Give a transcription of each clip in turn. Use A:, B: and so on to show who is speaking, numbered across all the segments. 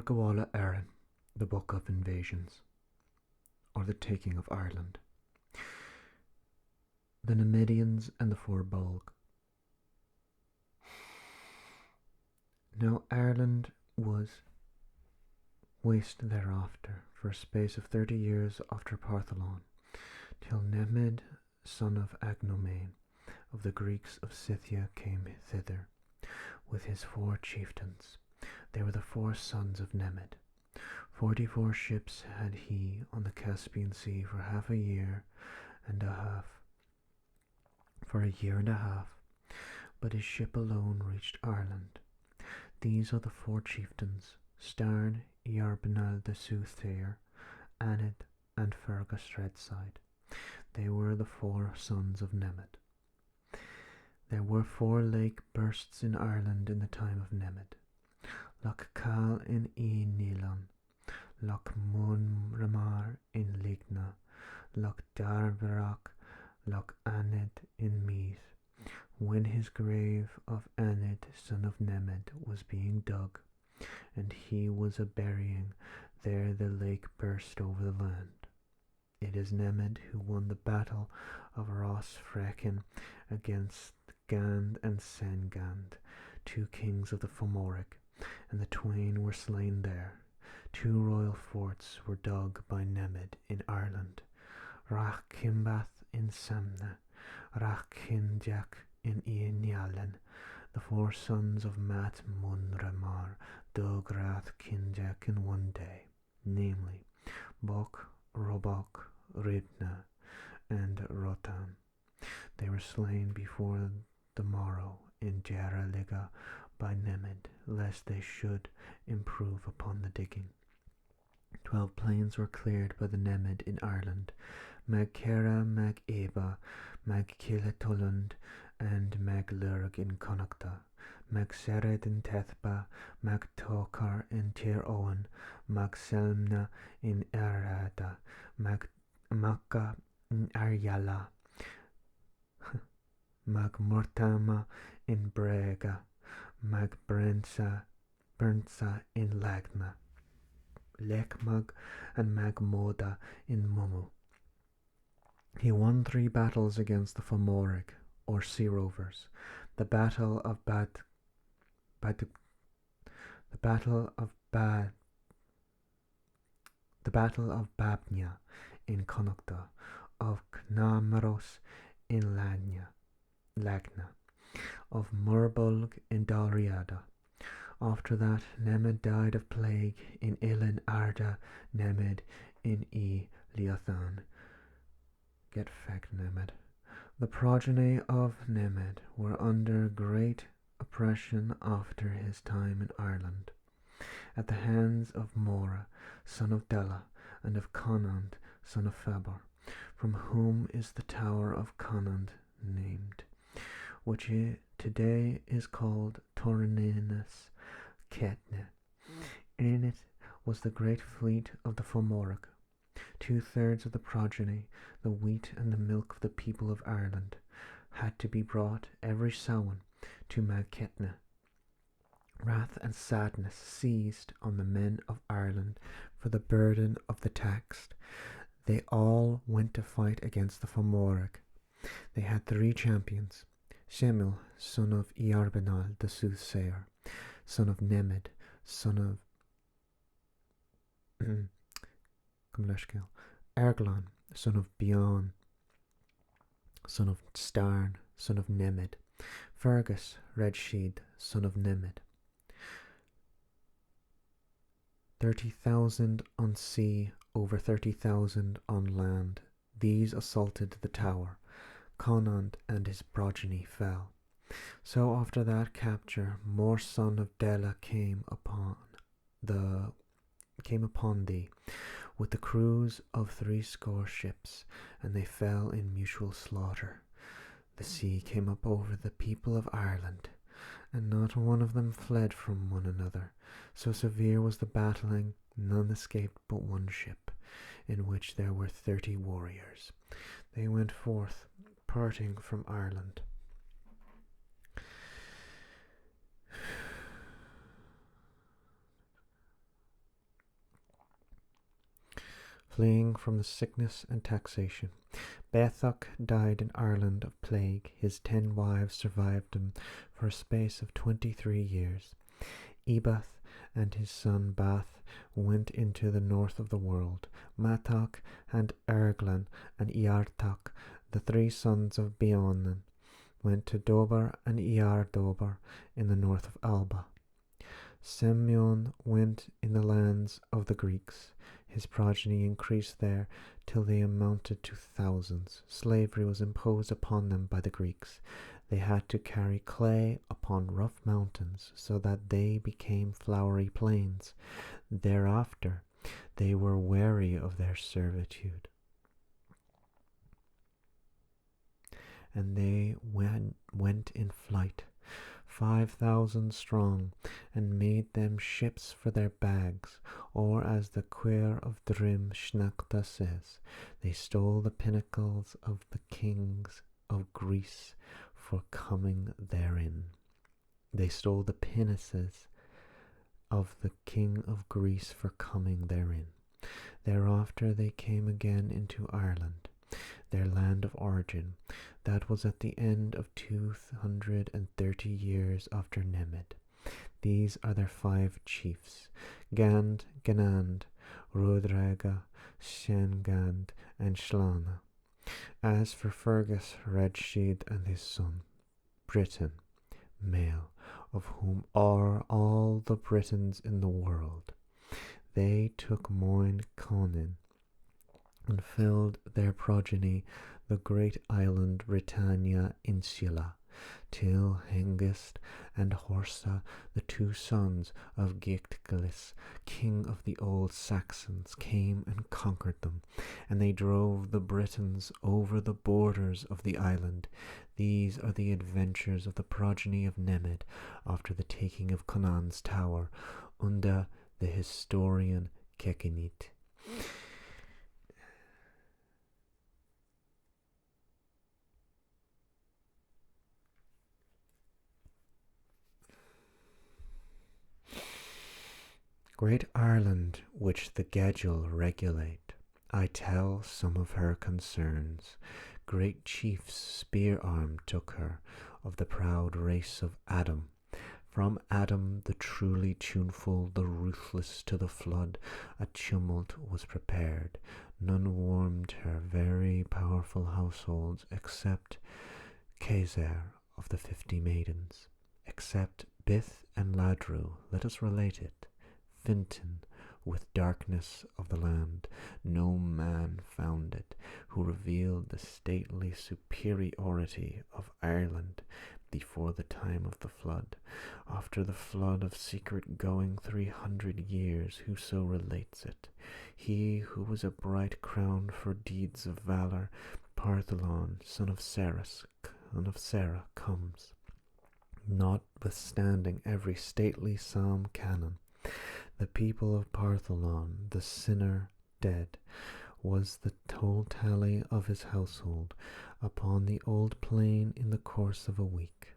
A: Gorgawala Erin, the Book of Invasions, or the Taking of Ireland. The Nemedians and the Fir Bolg. Now Ireland was waste thereafter for a space of 30 years after Partholon, till Nemed, son of Agnomain, of the Greeks of Scythia, came thither, with his 4 chieftains. They were the 4 sons of Nemed. 44 ships had he on the Caspian Sea for a year and a half, but his ship alone reached Ireland. These are the 4 chieftains: Starn, Iarbinal the Soothsayer, Anid, and Fergus Redside. They were the 4 sons of Nemed. There were 4 lake bursts in Ireland in the time of Nemed: Loch Cal in Nilon, Loch Munramar in Ligna, Loch Darbarach, Loch Anid in Meath. When his grave of Anid, son of Nemed, was being dug, and he was a burying, there the lake burst over the land. It is Nemed who won the battle of Rossfrecken against Gand and Sengand, 2 kings of the Fomoric, and the twain were slain there. 2 royal forts were dug by Nemed in Ireland: Rachimbath in Samna, Rachindjak in Ianialan. The 4 sons of Mat Munramar dug Rachindjak in one day, namely Bok, Robok, Ridna, and Rotan. They were slain before the morrow in Jaraliga by Nemed, lest they should improve upon the digging. 12 plains were cleared by the Nemed in Ireland: Magkera, Mag-Eba, Mag-Kilatuland, and Mag-Lurg in Connachta, Mag-Sered in Tethba, Mag-Tokar in Tir Owen, Mag-Selmna in Arada, Mag-Makka in Aryala, Mag-Mortama in Brega, Mag-Brentsa in Lagna, Lekmag and Magmoda in Mumu. He won 3 battles against the Fomoric, or sea rovers: the battle of Babnia in Connachta, of Knamaros in Lagna, of Murbulg in Dalriada. After that, Nemed died of plague in Ilan Arda Nemed in Leothan. Get fecked, Nemed. The progeny of Nemed were under great oppression after his time in Ireland, at the hands of Mora, son of Dela, and of Conand, son of Fabor, from whom is the tower of Conand named, which today is called Torninus Ketne. In it was the great fleet of the Fomoric. 2/3 of the progeny, the wheat and the milk of the people of Ireland, had to be brought every Samhain to Magketna. Wrath and sadness seized on the men of Ireland for the burden of the tax. They all went to fight against the Fomoric. They had 3 champions: Semil, son of Iarbinal the Soothsayer, son of Nemed, son of Erglon, son of Bion, son of Starn, son of Nemed, Fergus Redsheed, son of Nemed. 30,000 on sea, over 30,000 on land. These assaulted the tower. Conand and his progeny fell. So after that capture, Mor son of Dela came upon thee with the crews of 60 ships, and they fell in mutual slaughter. The sea came up over the people of Ireland, and not one of them fled from one another. So severe was the battling, none escaped but 1 ship, in which there were 30 warriors. They went forth, parting from Ireland. fleeing from the sickness and taxation. Bethach died in Ireland of plague. His 10 wives survived him for a space of 23 years. Ebath and his son Bath went into the north of the world. Matach and Erglan and Iartach, the 3 sons of Beonan, went to Dober and Iardober in the north of Alba. Semyon went in the lands of the Greeks. His progeny increased there till they amounted to thousands. Slavery was imposed upon them by the Greeks. They had to carry clay upon rough mountains so that they became flowery plains. Thereafter they were weary of their servitude, and they went in flight, 5,000 strong, and made them ships for their bags, or as the Queer of Drim Shnachta says, they stole the pinnacles of the kings of Greece for coming therein. They stole the pinnaces of the king of Greece for coming therein. Thereafter they came again into Ireland, their land of origin. That was at the end of 230 years after Nemed. These are their 5 chiefs: Gand, Ganand, Rodraga, Shengand, and Shlana. As for Fergus, Redshid and his son, Britain, male, of whom are all the Britons in the world, they took Moyn Conin and filled their progeny the great island Britannia Insula, till Hengist and Horsa, the 2 sons of Goidelic, king of the old Saxons, came and conquered them, and they drove the Britons over the borders of the island. These are the adventures of the progeny of Nemed after the taking of Conan's tower, under the historian Kekinit. Great Ireland, which the Gedgel regulate, I tell some of her concerns. Great chiefs spear-armed took her, of the proud race of Adam. From Adam the truly tuneful, the ruthless to the flood, a tumult was prepared. None warmed her very powerful households, except Caesar of the 50 maidens, except Bith and Ladru. Let us relate it. Fintan, with darkness of the land, no man found it, who revealed the stately superiority of Ireland before the time of the flood. After the flood of secret going 300 years, whoso relates it, he who was a bright crown for deeds of valour, Partholon, son of Sarah, comes, notwithstanding every stately psalm canon. The people of Partholon, the sinner dead, was the toll tally of his household upon the old plain in the course of a week.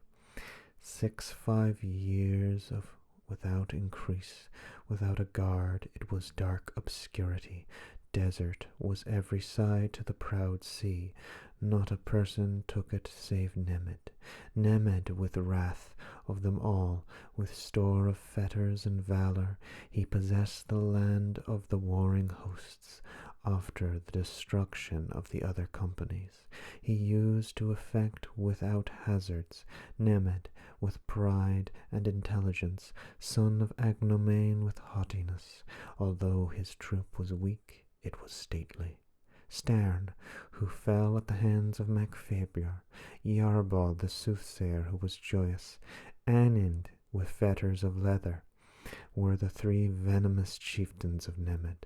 A: 5 years of without increase, without a guard, it was dark obscurity. Desert was every side to the proud sea. Not a person took it save Nemed. Nemed with wrath of them all, with store of fetters and valour, he possessed the land of the warring hosts. After the destruction of the other companies, he used to effect without hazards. Nemed with pride and intelligence, son of Agnomain with haughtiness. Although his troop was weak, it was stately. Stern, who fell at the hands of Macfabor, Yarbal the soothsayer, who was joyous, Anind with fetters of leather, were the 3 venomous chieftains of Nemed.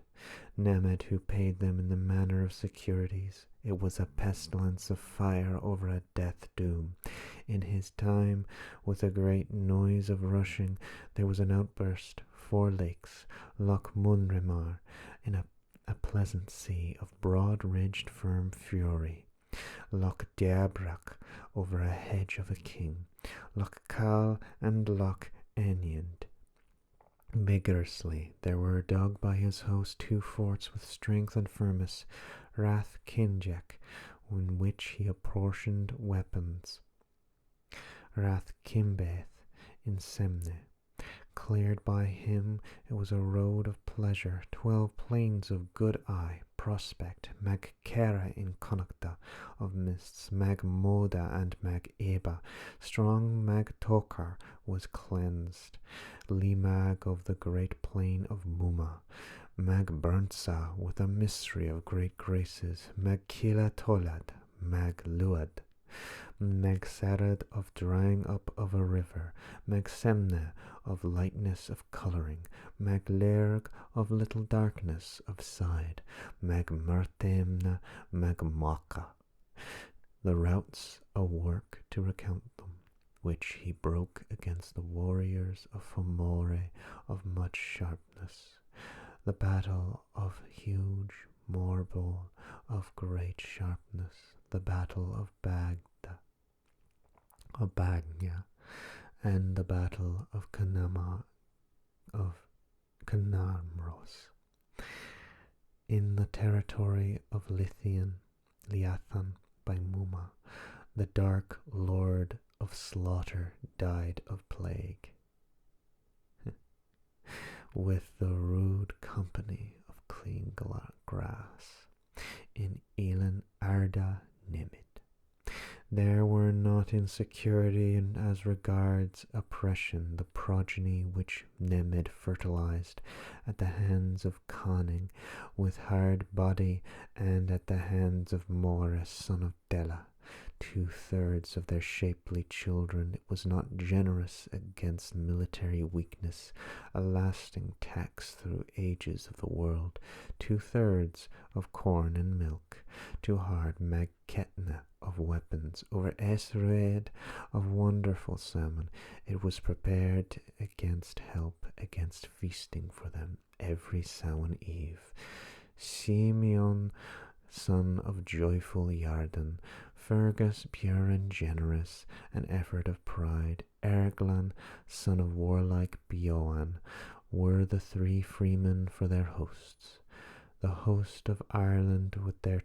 A: Nemed, who paid them in the manner of securities. It was a pestilence of fire over a death doom. In his time, with a great noise of rushing, there was an outburst, 4 lakes, Loch Munrimar, in a pleasant sea of broad-ridged firm fury. Loch Diabrach, over a hedge of a king. Loch Cal and Loch Eniand. vigorously. There were dug by his host 2 forts with strength and firmness, Rath Kinjek, in which he apportioned weapons, Rath Kimbeth in Semne. Cleared by him, it was a road of pleasure, 12 plains of good eye, prospect, Mag Kera in Connachta of mists, Mag Moda and Mag Eba. Strong Mag Tokar was cleansed, Limag of the great plain of Muma, Mag Burnsa with a mystery of great graces, Mag Kila Tolad, Mag Luad. Meg Sarad of drying up of a river, Meg Semne of lightness of colouring, Meg Lerg of little darkness of side, Meg Murtemna, Meg Maka. The routes a work to recount them, which he broke against the warriors of Fomore of much sharpness, the battle of huge Morbol of great sharpness, the battle of Bagna, and the battle of Kanamros. In the territory of Leathan by Muma, the dark lord of slaughter died of plague, with the rude company of clean grass, in Elan Arda Nemed. There were not in security and as regards oppression the progeny which Nemed fertilized at the hands of Conning with hard body, and at the hands of Morris son of Dela. 2/3 of their shapely children. It was not generous against military weakness, a lasting tax through ages of the world. 2/3 of corn and milk, too hard Magketna of weapons, over Esred of wonderful salmon. It was prepared against help, against feasting for them every Samhain eve. Simeon, son of joyful Yarden, Fergus, pure and generous, an effort of pride, Erglan, son of warlike Beoan, were the 3 freemen for their hosts. The host of Ireland with her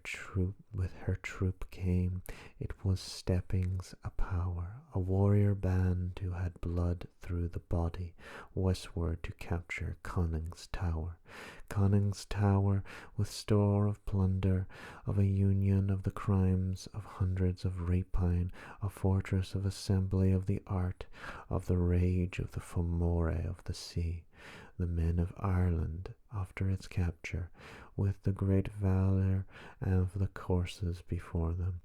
A: troop came. It was Steppings, a power, a warrior band who had blood through the body, westward to capture Conning's tower. Conning's tower, with store of plunder, of a union of the crimes of hundreds of rapine, a fortress of assembly of the art, of the rage of the Fomore of the sea. The men of Ireland, after its capture, with the great valour of the courses before them,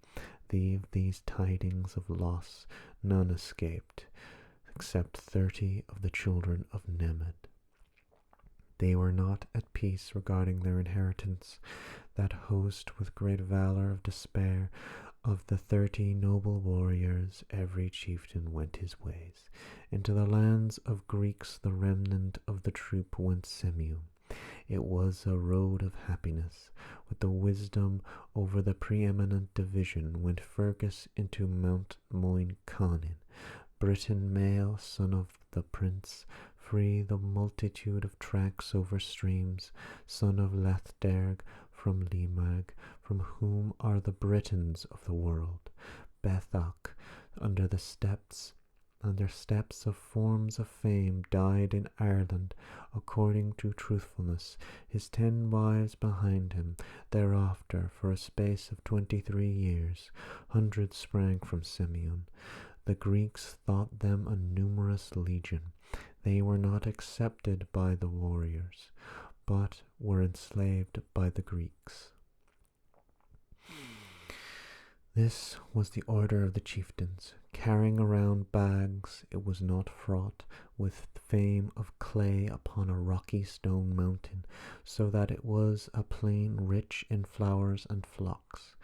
A: these tidings of loss, none escaped, except 30 of the children of Nemed. They were not at peace regarding their inheritance. That host with great valour of despair, of the 30 noble warriors, every chieftain went his ways. Into the lands of Greeks the remnant of the troop went Semium. It was a road of happiness. With the wisdom over the preeminent division went Fergus into Mount Moin Conin, Britain male, son of the prince, free the multitude of tracks over streams, son of Lethderg from Limag, from whom are the Britons of the world. Bethach, under steps of forms of fame, died in Ireland according to truthfulness, his 10 wives behind him. Thereafter, for a space of 23 years, hundreds sprang from Simeon. The Greeks thought them a numerous legion. They were not accepted by the warriors, but were enslaved by the Greeks. This was the order of the chieftains. Carrying around bags, it was not fraught with fame of clay upon a rocky stone mountain, so that it was a plain rich in flowers and flocks.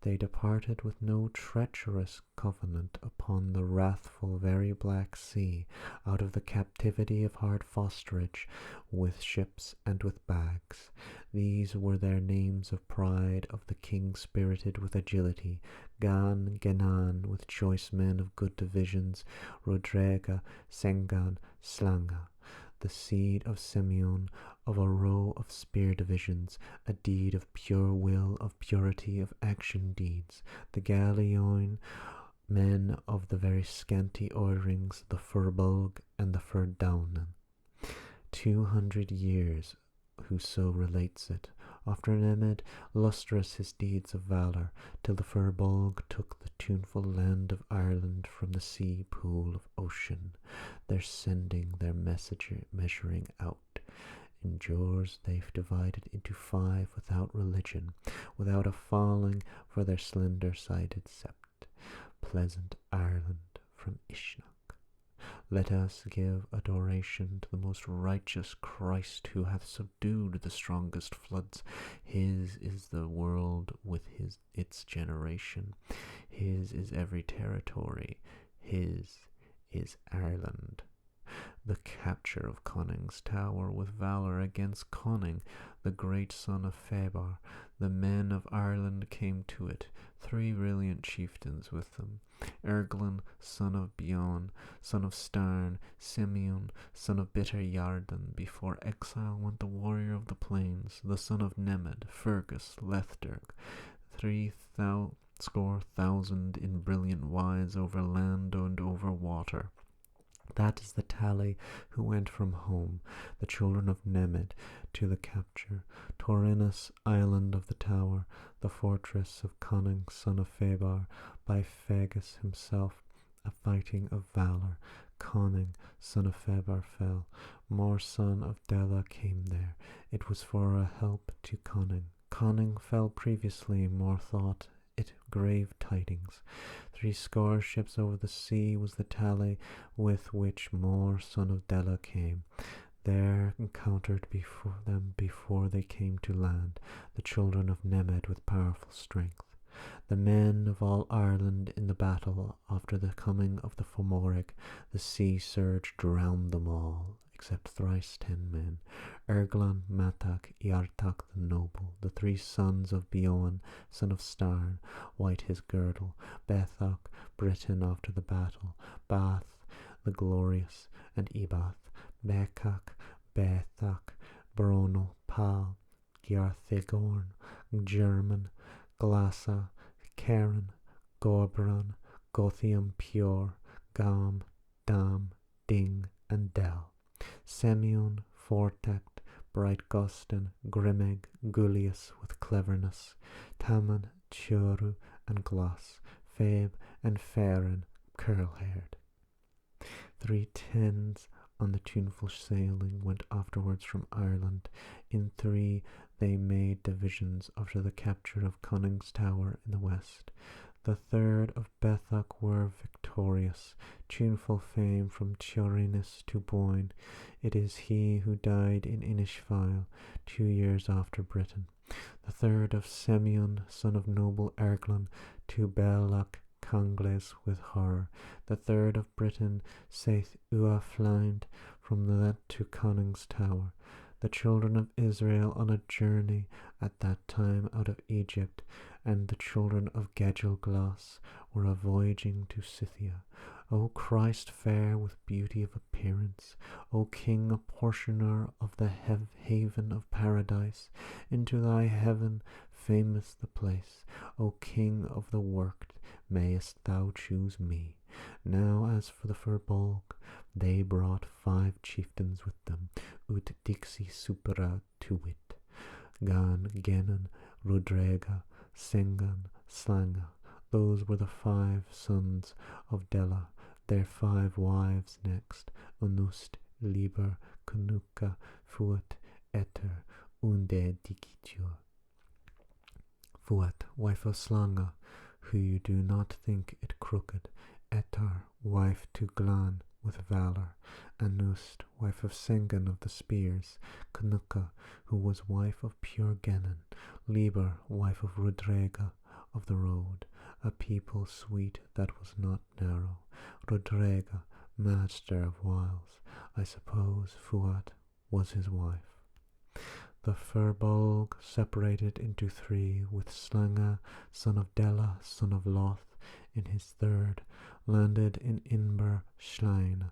A: They departed with no treacherous covenant upon the wrathful very black sea, out of the captivity of hard fosterage, with ships and with bags. These were their names of pride, of the king spirited with agility, Gan, Genan, with choice men of good divisions, Rodrega, Sengan, Slanga. the seed of Simeon, of a row of spear divisions, a deed of pure will, of purity of action deeds, the Galilean men of the very scanty orderings, the Fir Bolg and the Fir Domnann. 200 years, whoso relates it. After Nemed, lustrous his deeds of valour, till the Fir Bolg took the tuneful land of Ireland from the sea pool of ocean, their sending their measuring out. In Jors they've divided into 5 without religion, without a falling for their slender-sided sept. Pleasant Ireland from Ishnok. Let us give adoration to the most righteous Christ, who hath subdued the strongest floods. His is the world with its generation. His is every territory. His is Ireland. The capture of Conning's tower with valour against Conning, the great son of Fabar. The men of Ireland came to it, 3 brilliant chieftains with them. Erglin, son of Bion, son of Starn, Simeon, son of bitter Yarden. Before exile went the warrior of the plains, the son of Nemed, Fergus, Lethderg, 3,000 in brilliant wise over land and over water. That is the tally who went from home, the children of Nemed, to the capture. Torinus, island of the tower, the fortress of Conning, son of Fabar, by Fagus himself, a fighting of valour. Conning, son of Fabar, fell. More son of Dela came there. It was for a help to Conning. Conning fell previously, more thought it grave tidings. 60 ships over the sea was the tally with which More, son of Dela, came. There encountered before they came to land, the children of Nemed with powerful strength. The men of all Ireland in the battle after the coming of the Fomoric, the sea surge drowned them all, except thrice 10 men. Erglan, Matak, Iartak the noble, the 3 sons of Beowan, son of Starn, white his girdle, Bethak, Britain after the battle, Bath, the glorious, and Ebath, Bekak, Bethak, Brono, Pal, Giarthegorn, German, Glassa, Karen, Gorbran, Gothium pure, Gam, Dam, Ding, and Del. Semyon, Fortact, Bright Gustin, Grimmeg, Gullius with cleverness, Taman, Churu, and Gloss, Fabe, and Farren, curl-haired. 3 tens on the tuneful sailing went afterwards from Ireland. In 3 they made divisions after the capture of Conning's tower in the west. The 3rd of Bethak were victorious, tuneful fame from Tiorinus to Boyne. It is he who died in Inishfile 2 years after Britain. The 3rd of Semyon, son of noble Erglan, to Belak Cangles with horror. The 3rd of Britain saith Ua flind from that to Conning's tower. The children of Israel on a journey at that time out of Egypt, and the children of Gedgelglas were a voyaging to Scythia. O Christ fair with beauty of appearance, O King apportioner of the haven of paradise, into thy heaven famous the place. O King of the worked, mayest thou choose me. Now as for the Fir Bolg, they brought 5 chieftains with them, ut dixi supera to wit, Gan, Genan, Rudrega, Sengan, Slanga. Those were the 5 sons of Dela, their 5 wives next, Unust, Liber, Canuka, Fuat, Eter, Unde Digitur. Fuat, wife of Slanga, who you do not think it crooked, Etar, wife to Glan with valour, Anust, wife of Sengan of the spears, Canuka, who was wife of pure Genan, Liber, wife of Rudrega of the road, a people sweet that was not narrow, Rudrega, master of wiles. I suppose Fuat was his wife. The Fir Bolg separated into 3, with Slanga, son of Dela, son of Loth, in his 3rd, landed in Inber Schlein,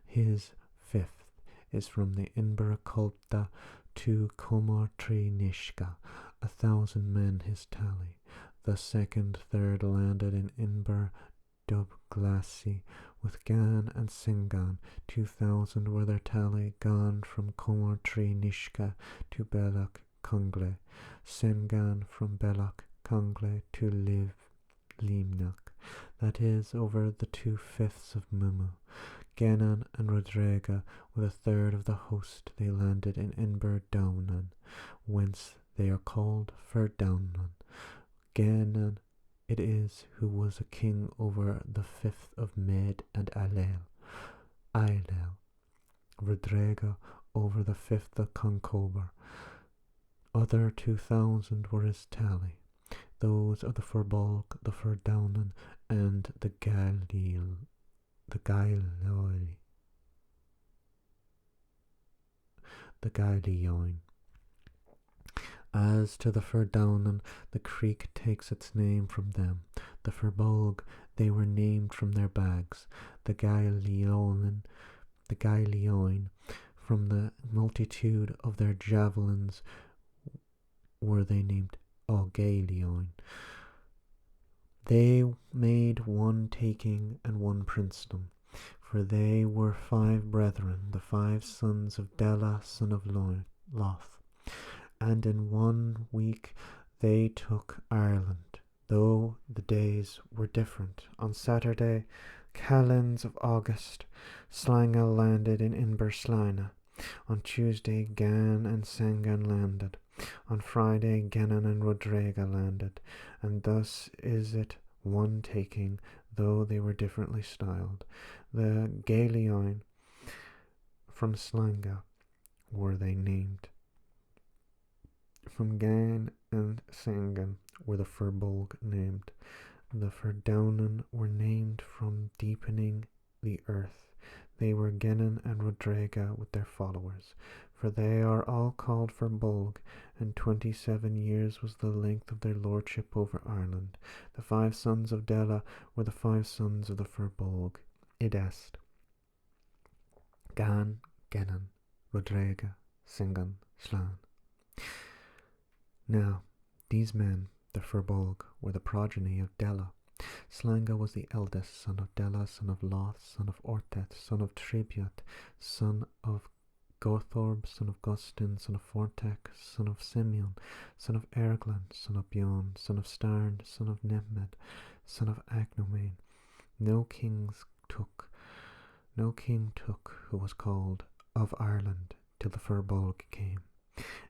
A: his 5th, is from the Inbera Culpta to Comor Tri Nishka, 1,000 men his tally. The second, third landed in Inber Dubglasi with Gan and Singan. 2,000 were their tally, gone from Comor Tri Nishka to Belloc Congle, Singan from Belloc Congle to Limnach, that is, over the 2/5 of Mumu. Genan and Rodrega, with a third of the host, they landed in Fir Domnann, whence they are called Fir Domnann. Genan it is who was a king over the 5th of Med and Ailel. Rodrega over the 5th of Concobar. Other 2,000 were his tally. Those of the Fir Bolg, the Fir Domnann, and the Gaelioin. As to the Fir Domnann, the creek takes its name from them. The Fir Bolg, they were named from their bags. The Gaelioin, from the multitude of their javelins, were they named Gaelioin. They made one taking and one princedom, for they were 5 brethren, the 5 sons of Dela, son of Loth. And in 1 week they took Ireland, though the days were different. On Saturday, Calends of August, Slanga landed in Inberslina. On Tuesday, Gan and Sangan landed. On Friday, Genan and Rodrega landed, and thus is it one taking, though they were differently styled. The Gaelioin from Slanga were they named. From Gan and Sangan were the Fir Bolg named. The Fir Domnann were named from deepening the earth. They were Genan and Rodrega with their followers, for they are all called Fir Bolg, and 27 years was the length of their lordship over Ireland. The 5 sons of Dela were the 5 sons of the Fir Bolg. Id est Gan, Genan, Rodrega, Singan, Slan. Now, these men, the Fir Bolg, were the progeny of Dela. Slanga was the eldest son of Dela, son of Loth, son of Orteth, son of Tribiot, son of Gothorb, son of Gustin, son of Fortech, son of Simeon, son of Erglan, son of Bjorn, son of Starn, son of Nemed, son of Agnomain. No king took who was called of Ireland till the Fir Bolg came.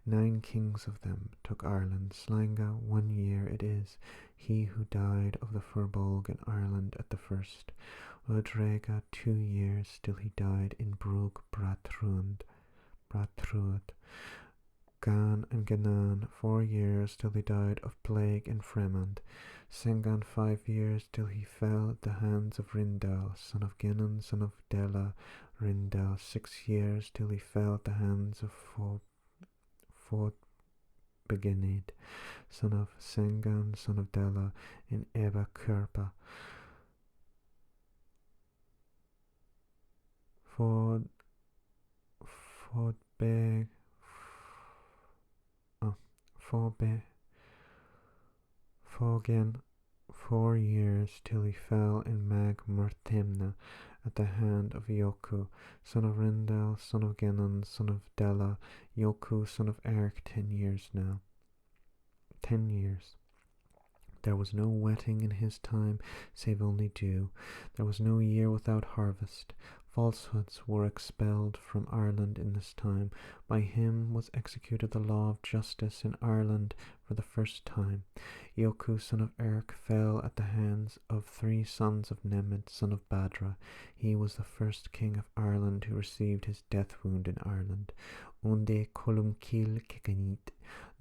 A: 9 kings of them took Ireland. Slanga 1 year it is, he who died of the Fir Bolg in Ireland at the first. Rodrega 2 years till he died in Brug Bratrud. Gan and Genan 4 years till they died of plague in Fremond. Singan 5 years till he fell at the hands of Rindal, son of Genan, son of Dela. Rindal 6 years till he fell at the hands of Fodhla, son of Singan, son of Dela, in Eba Kurpa. Fogen 4 years till he fell in Mag Murtimna at the hand of Yoku, son of Rindal, son of Genan, son of Dela. Yoku, son of Eric, 10 years now. 10 years. There was no wetting in his time, save only dew. There was no year without harvest. Falsehoods were expelled from Ireland in this time. By him was executed the law of justice in Ireland for the first time. Yoku, son of Eric, fell at the hands of 3 sons of Nemed, son of Badra. He was the first king of Ireland who received his death wound in Ireland. Unde columcil kekanit,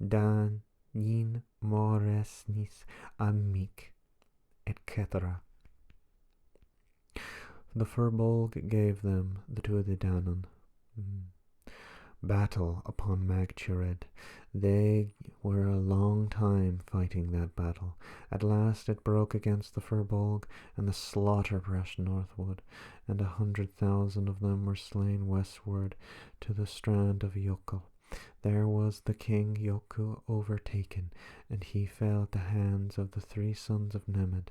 A: dan yin moresnis amic, etc. The Fir Bolg gave them the Tuatha Danann. battle upon Magturid. They were a long time fighting that battle. At last it broke against the Fir Bolg, and the slaughter pressed northward, and 100,000 of them were slain westward to the strand of Yokul. There was the king Yoku overtaken, and he fell at the hands of the 3 sons of Nemed.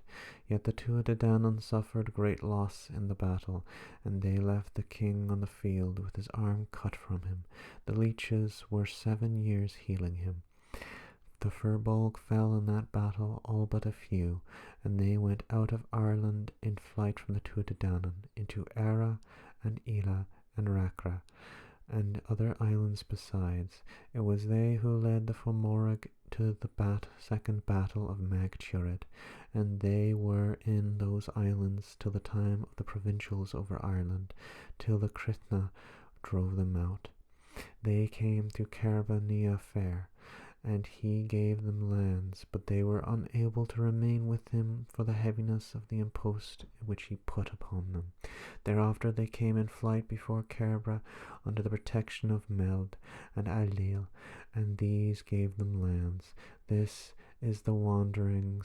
A: Yet the Tuatha suffered great loss in the battle, and they left the king on the field with his arm cut from him. The leeches were 7 years healing him. The Fir Bolg fell in that battle, all but a few, and they went out of Ireland in flight from the Tuatha into Era and Ela and Rakra, and other islands besides. It was they who led the Fomorag to the second battle of Magturid, and they were in those islands till the time of the provincials over Ireland, till the Critna drove them out. They came to Carbanea Fair, and he gave them lands, but they were unable to remain with him for the heaviness of the impost which he put upon them. Thereafter they came in flight before Kerbra under the protection of Meld and Ailil, and these gave them lands. This is the wandering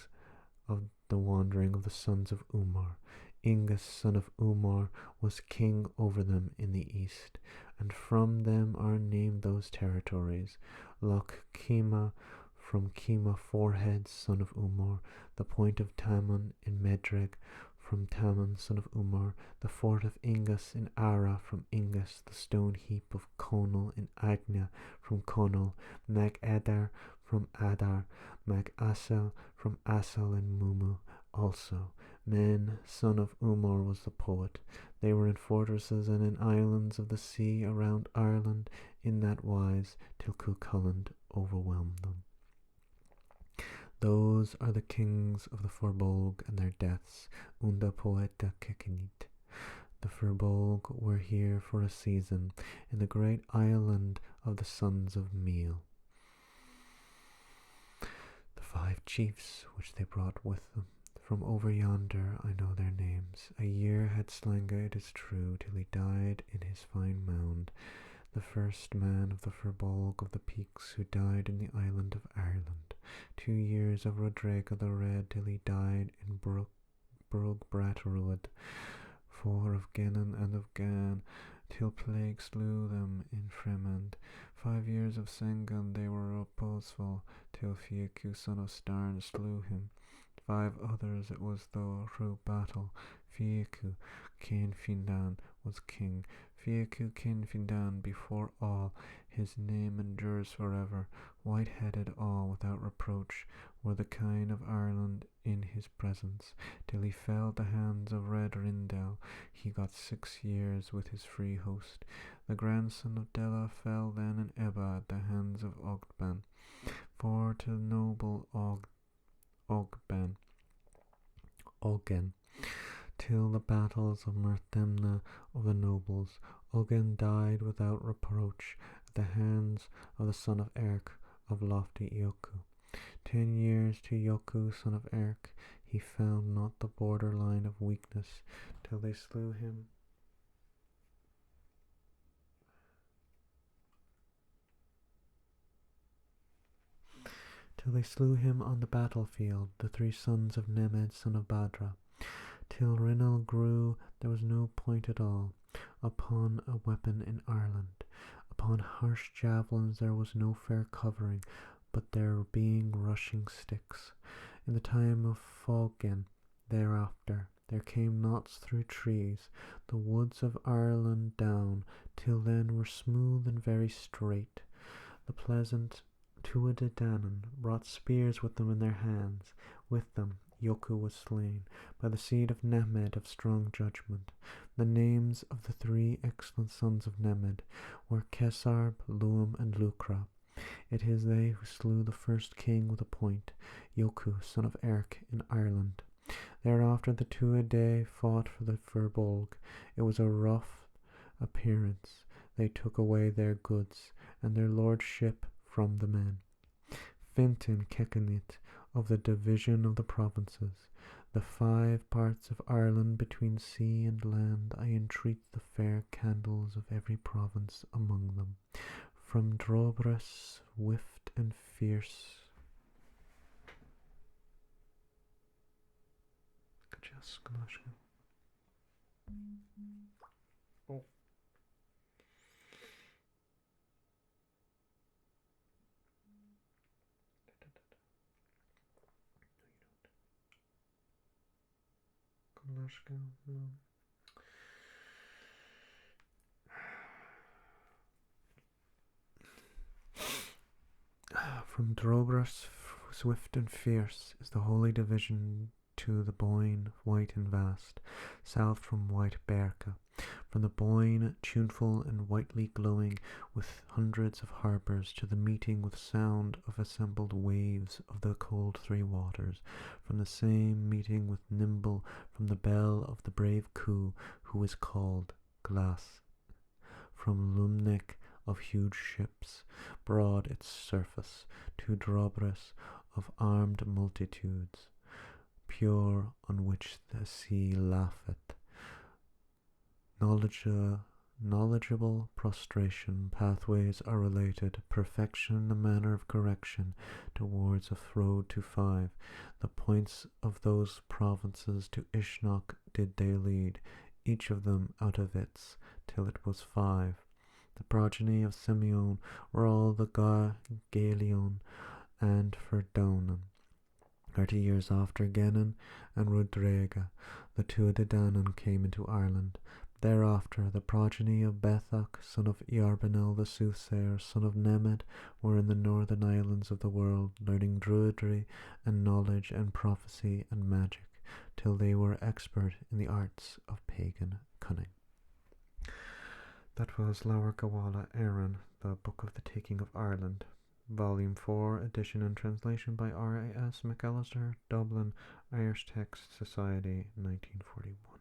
A: of the sons of Umar. Ingus, son of Umar, was king over them in the east, and from them are named those territories. Loch Kima, from Kima Forehead, son of Umar, the point of Taman in Medreg, from Taman, son of Umar, the fort of Ingus in Ara, from Ingus, the stone heap of Conal in Agna, from Conal, Mag Adar, from Adar, Mag Asal, from Asal in Mumu also. Men, son of Umar, was the poet. They were in fortresses and in islands of the sea around Ireland in that wise till Cuchulainn overwhelmed them. Those are the kings of the Fir Bolg and their deaths. Unda poeta kekinit. The Fir Bolg were here for a season in the great island of the sons of Meal. The 5 chiefs which they brought with them from over yonder, I know their names. A year had Slanga, it is true, till he died in his fine mound, the first man of the Fir Bolg of the peaks who died in the island of Ireland. 2 years of Rodrega the Red till he died in Brug Bratruad. 4 of Genan and of Gan till plague slew them in Fremond. 5 years of Sengan they were opposeful till Fiaku son of Starn slew him. 5 others it was through battle. Fiaku Cainfindan was king. Fiaku Cainfindan before all. His name endures forever. White-headed all without reproach were the kine of Ireland in his presence, till he fell at the hands of Red Rindel. He got 6 years with his free host. The grandson of Dela fell then in Ebba at the hands of Ogban. For to noble Oggen, till the battles of Merthemna of the nobles, Oggen died without reproach at the hands of the son of Erk of lofty Yoku. 10 years to Yoku, son of Erk, he found not the border line of weakness, till they slew him. Till they slew him on the battlefield, the 3 sons of Nemed, son of Badra. Till Rinal grew, there was no point at all upon a weapon in Ireland. Upon harsh javelins there was no fair covering, but there being rushing sticks. In the time of Foggen, thereafter, there came knots through trees, the woods of Ireland down, till then were smooth and very straight. The pleasant Tuatha brought spears with them in their hands. With them Yoku was slain by the seed of Nemed of strong judgment. The names of the 3 excellent sons of Nemed were Kesarb, Luam, and Lucra. It is they who slew the first king with a point, Yoku, son of Erk, in Ireland. Thereafter the Tuatha fought for the Fir Bolg. It was a rough appearance. They took away their goods and their lordship from the men. Fintan Kekanit of the division of the provinces. The 5 parts of Ireland between sea and land, I entreat the fair candles of every province among them, from Drobras, Swift and Fierce. Oh. From Drobras, Swift and Fierce is the holy division to the Boyne, white and vast, south from White Berka. From the Boyne, tuneful and whitely glowing with hundreds of harbours, to the meeting with sound of assembled waves of the cold 3 waters. From the same meeting with nimble from the bell of the brave Coo, who is called Glass. From Lumnek of huge ships, broad its surface, to Drobras of armed multitudes, pure on which the sea laugheth. Knowledgeable prostration pathways are related, perfection the manner of correction towards a road to 5. The points of those provinces to Ishnok did they lead, each of them out of its, till it was 5. The progeny of Simeon were all the Gaelion and Fir Domnann. 30 years after Genin and Rudrega, the 2 of the Danann came into Ireland. Thereafter the progeny of Bethach, son of Iarbinel the soothsayer, son of Nemed, were in the northern islands of the world, learning druidry and knowledge and prophecy and magic, till they were expert in the arts of pagan cunning. That was Lower Gawala Aaron, the Book of the Taking of Ireland, Volume 4, edition and translation by R.A.S. McAllister, Dublin, Irish Text Society, 1941.